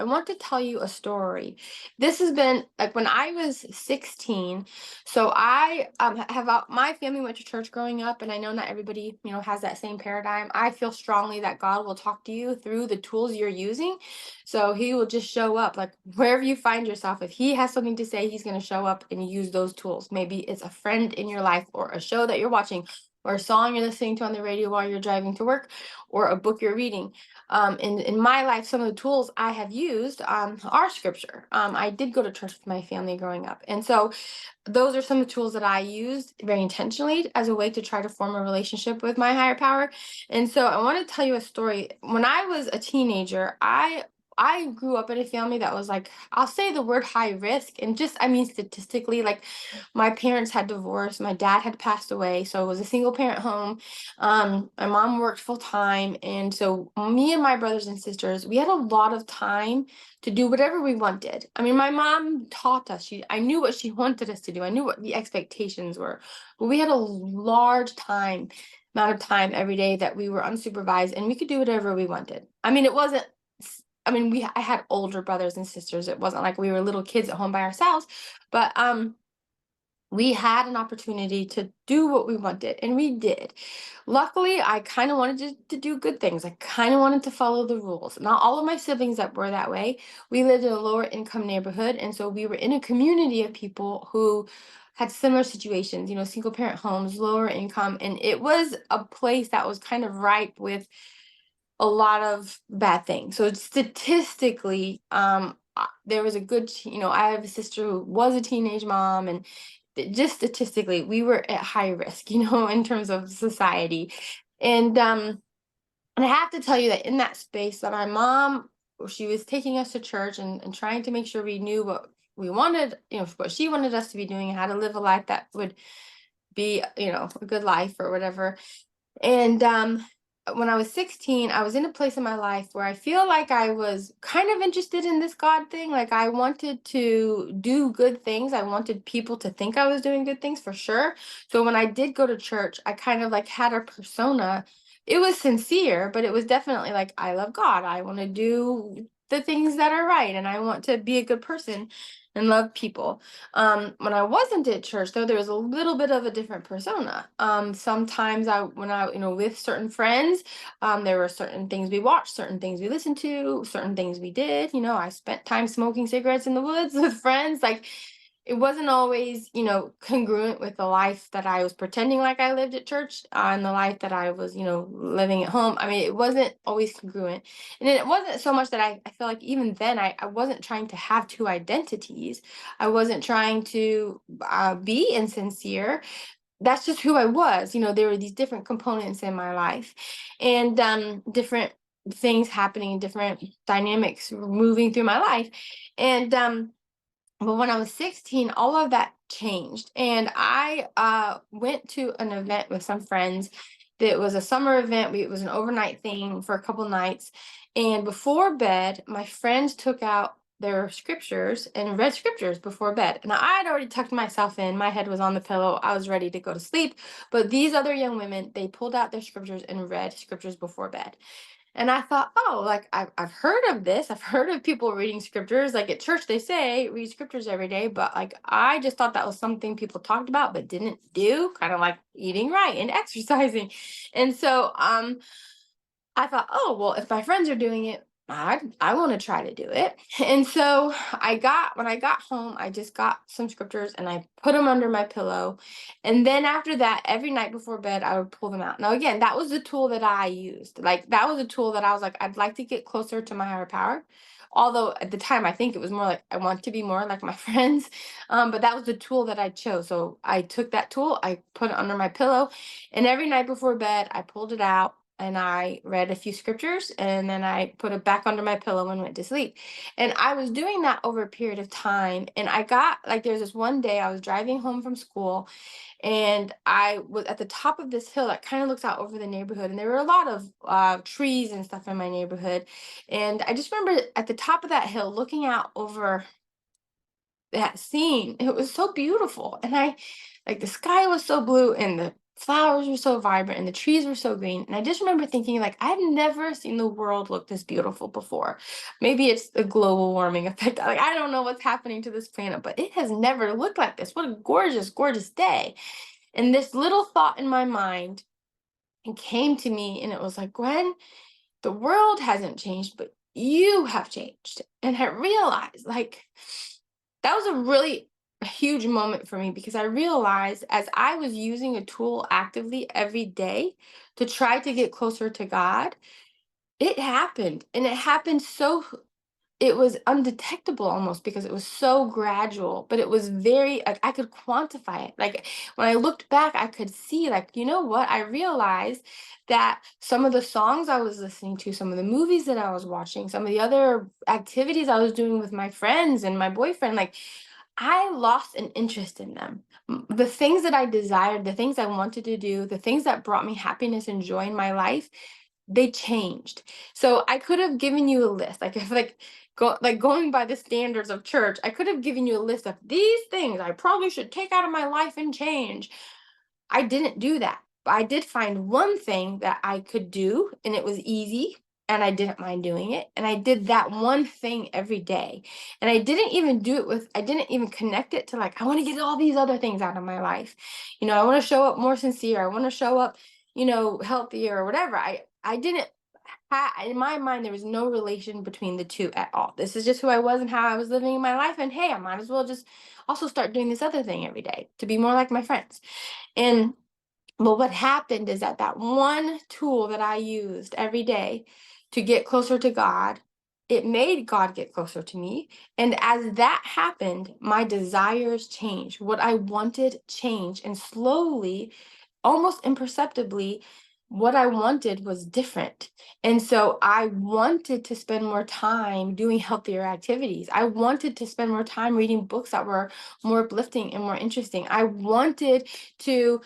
I want to tell you a story. This has been like when I was 16. So I have my family went to church growing up, and I know not everybody, has that same paradigm. I feel strongly that God will talk to you through the tools you're using. So he will just show up like wherever you find yourself. If he has something to say, he's going to show up and use those tools. Maybe it's a friend in your life or a show that you're watching or a song you're listening to on the radio while you're driving to work or a book you're reading. In my life, some of the tools I have used are scripture. I did go to church with my family growing up. And so those are some of the tools that I used very intentionally as a way to try to form a relationship with my higher power. And so I want to tell you a story. When I was a teenager, I grew up in a family that was like, I'll say the word high risk, and just, I mean, statistically, like my parents had divorced, my dad had passed away. So it was a single parent home. My mom worked full time. And so me and my brothers and sisters, we had a lot of time to do whatever we wanted. I mean, my mom taught us. I knew what she wanted us to do. I knew what the expectations were. But we had a large amount of time every day that we were unsupervised, and we could do whatever we wanted. I mean, it wasn't I mean, I had older brothers and sisters. It wasn't like we were little kids at home by ourselves, but we had an opportunity to do what we wanted, and we did. Luckily, I kind of wanted to do good things. I kind of wanted to follow the rules. Not all of my siblings that were that way. We lived in a lower income neighborhood, and so we were in a community of people who had similar situations, single parent homes, lower income, and it was a place that was kind of ripe with a lot of bad things. So statistically, there was a good, I have a sister who was a teenage mom, and just statistically, we were at high risk, in terms of society. And I have to tell you that in that space, that my mom, she was taking us to church and trying to make sure we knew what we wanted, what she wanted us to be doing, and how to live a life that would be, a good life or whatever. And when I was 16, I was in a place in my life where I feel like I was kind of interested in this God thing. Like I wanted to do good things. I wanted people to think I was doing good things for sure. So when I did go to church, I kind of like had a persona. It was sincere, but it was definitely like, I love God. I want to do the things that are right, and I want to be a good person and love people. When I wasn't at church, though, there was a little bit of a different persona. Sometimes when I, with certain friends, there were certain things we watched, certain things we listened to, certain things we did. I spent time smoking cigarettes in the woods with friends. Like it wasn't always, congruent with the life that I was pretending like I lived at church, and the life that I was, living at home. I mean, it wasn't always congruent. And it wasn't so much that I feel like even then I wasn't trying to have two identities. I wasn't trying to be insincere. That's just who I was. There were these different components in my life, and different things happening, different dynamics moving through my life. And but when I was 16, all of that changed. And I went to an event with some friends. That was a summer event. It was an overnight thing for a couple nights. And before bed, my friends took out their scriptures and read scriptures before bed. And I had already tucked myself in. My head was on the pillow. I was ready to go to sleep. But these other young women, they pulled out their scriptures and read scriptures before bed. And I thought, oh, like I've heard of this. I've heard of people reading scriptures. Like at church, they say read scriptures every day, but like I just thought that was something people talked about but didn't do, kind of like eating right and exercising. And so I thought, oh, well, if my friends are doing it, I want to try to do it. And so when I got home, I just got some scriptures and I put them under my pillow. And then after that, every night before bed, I would pull them out. Now, again, that was the tool that I used. Like that was a tool that I was like, I'd like to get closer to my higher power. Although at the time, I think it was more like I want to be more like my friends. But that was the tool that I chose. So I took that tool, I put it under my pillow, and every night before bed, I pulled it out and I read a few scriptures, and then I put it back under my pillow and went to sleep. And I was doing that over a period of time. And I got like, there's this one day I was driving home from school, and I was at the top of this hill that kind of looks out over the neighborhood. And there were a lot of trees and stuff in my neighborhood. And I just remember at the top of that hill looking out over that scene. It was so beautiful. And like the sky was so blue, and the flowers were so vibrant and the trees were so green. And I just remember thinking, like, I've never seen the world look this beautiful before. Maybe it's the global warming effect. Like, I don't know what's happening to this planet, but it has never looked like this. What a gorgeous, gorgeous day. And this little thought in my mind, it came to me, and it was like, Gwen, the world hasn't changed, but you have changed. And I realized, like, that was a really huge moment for me, because I realized as I was using a tool actively every day to try to get closer to God, it happened. And it happened so, it was undetectable almost, because it was so gradual, but it was very, like, I could quantify it. Like, when I looked back, I could see, like, you know what? I realized that some of the songs I was listening to, some of the movies that I was watching, some of the other activities I was doing with my friends and my boyfriend, like, I lost an interest in them. The things that I desired, the things I wanted to do, the things that brought me happiness and joy in my life, they changed. So I could have given you a list. Like, if, like, going by the standards of church, I could have given you a list of these things I probably should take out of my life and change. I didn't do that. But I did find one thing that I could do, and it was easy, and I didn't mind doing it. And I did that one thing every day. And I didn't even connect it to, like, I want to get all these other things out of my life. I want to show up more sincere. I want to show up, healthier or whatever. I didn't in my mind, there was no relation between the two at all. This is just who I was and how I was living my life. And hey, I might as well just also start doing this other thing every day to be more like my friends. And but what happened is that that one tool that I used every day to get closer to God, it made God get closer to me. And as that happened, my desires changed. What I wanted changed. And slowly, almost imperceptibly, what I wanted was different. And so I wanted to spend more time doing healthier activities. I wanted to spend more time reading books that were more uplifting and more interesting. I wanted to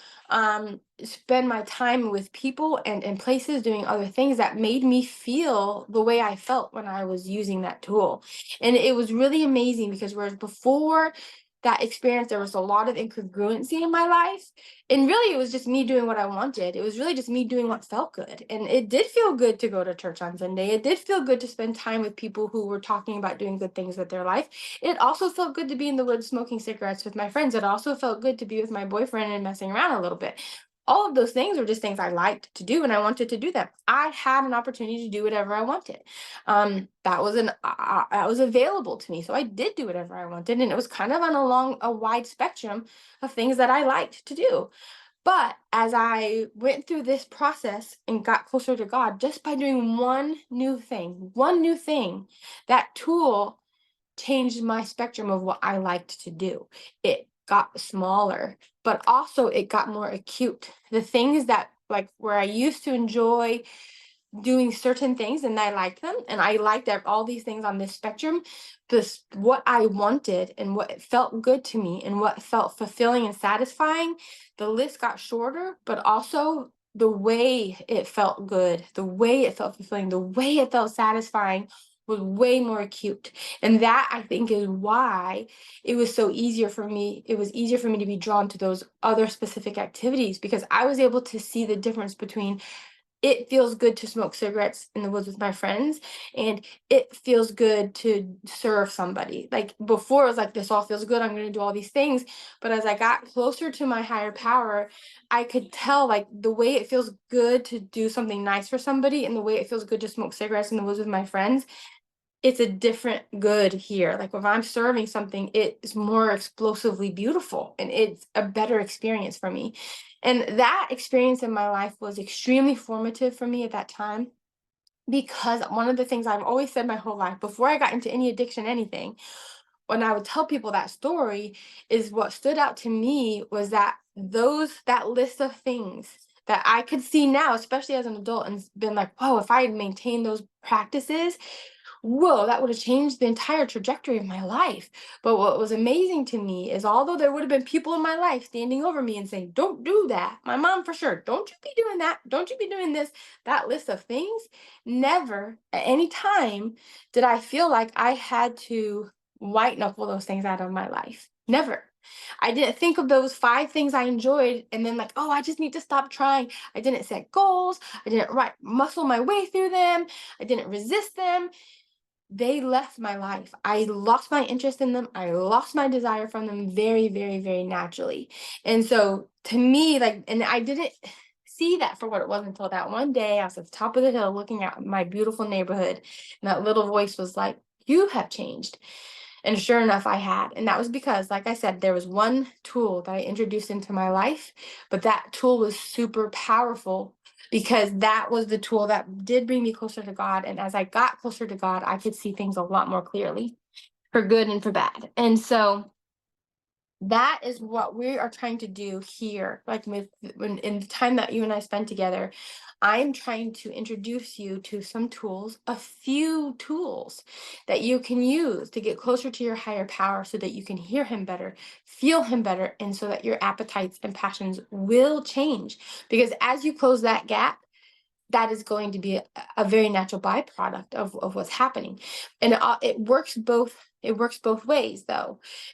spend my time with people and in places doing other things that made me feel the way I felt when I was using that tool. And it was really amazing, because whereas before that experience, there was a lot of incongruency in my life. And really, it was just me doing what I wanted. It was really just me doing what felt good. And it did feel good to go to church on Sunday. It did feel good to spend time with people who were talking about doing good things with their life. It also felt good to be in the woods smoking cigarettes with my friends. It also felt good to be with my boyfriend and messing around a little bit. All of those things were just things I liked to do, and I wanted to do them. I had an opportunity to do whatever I wanted. That was available to me, so I did do whatever I wanted, and it was kind of on a wide spectrum of things that I liked to do. But as I went through this process and got closer to God, just by doing one new thing, that tool changed my spectrum of what I liked to do. It got smaller, but also it got more acute. The things that, like, where I used to enjoy doing certain things and I liked them, and I liked all these things on this spectrum, this what I wanted and what felt good to me and what felt fulfilling and satisfying, the list got shorter, but also the way it felt good, the way it felt fulfilling, the way it felt satisfying was way more acute. And that, I think, is why it was easier for me to be drawn to those other specific activities, because I was able to see the difference between it feels good to smoke cigarettes in the woods with my friends, and it feels good to serve somebody. Like, before, it was like, this all feels good, I'm going to do all these things. But as I got closer to my higher power, I could tell, like, the way it feels good to do something nice for somebody and the way it feels good to smoke cigarettes in the woods with my friends, it's a different good here. Like, if I'm serving something, it is more explosively beautiful and it's a better experience for me. And that experience in my life was extremely formative for me at that time, because one of the things I've always said my whole life, before I got into any addiction, anything, when I would tell people that story, is what stood out to me was that list of things that I could see now, especially as an adult, and been like, whoa, if I had maintained those practices, whoa, that would have changed the entire trajectory of my life. But what was amazing to me is, although there would have been people in my life standing over me and saying, don't do that, my mom for sure, don't you be doing that, don't you be doing this, that list of things, never at any time did I feel like I had to white knuckle those things out of my life. Never. I didn't think of those 5 things I enjoyed and then like, oh, I just need to stop trying. I didn't set goals. I didn't muscle my way through them. I didn't resist them. They left my life. I lost my interest in them. I lost my desire from them very, very, very naturally. And so to me, like, and I didn't see that for what it was until that one day I was at the top of the hill looking at my beautiful neighborhood. And that little voice was like, you have changed. And sure enough, I had. And that was because, like I said, there was one tool that I introduced into my life, but that tool was super powerful because that was the tool that did bring me closer to God. And as I got closer to God, I could see things a lot more clearly for good and for bad. And so that is what we are trying to do here. Like when in the time that you and I spend together, I'm trying to introduce you to some tools, a few tools that you can use to get closer to your higher power so that you can hear him better, feel him better, and so that your appetites and passions will change. Because as you close that gap, that is going to be a very natural byproduct of what's happening. And it works both ways though.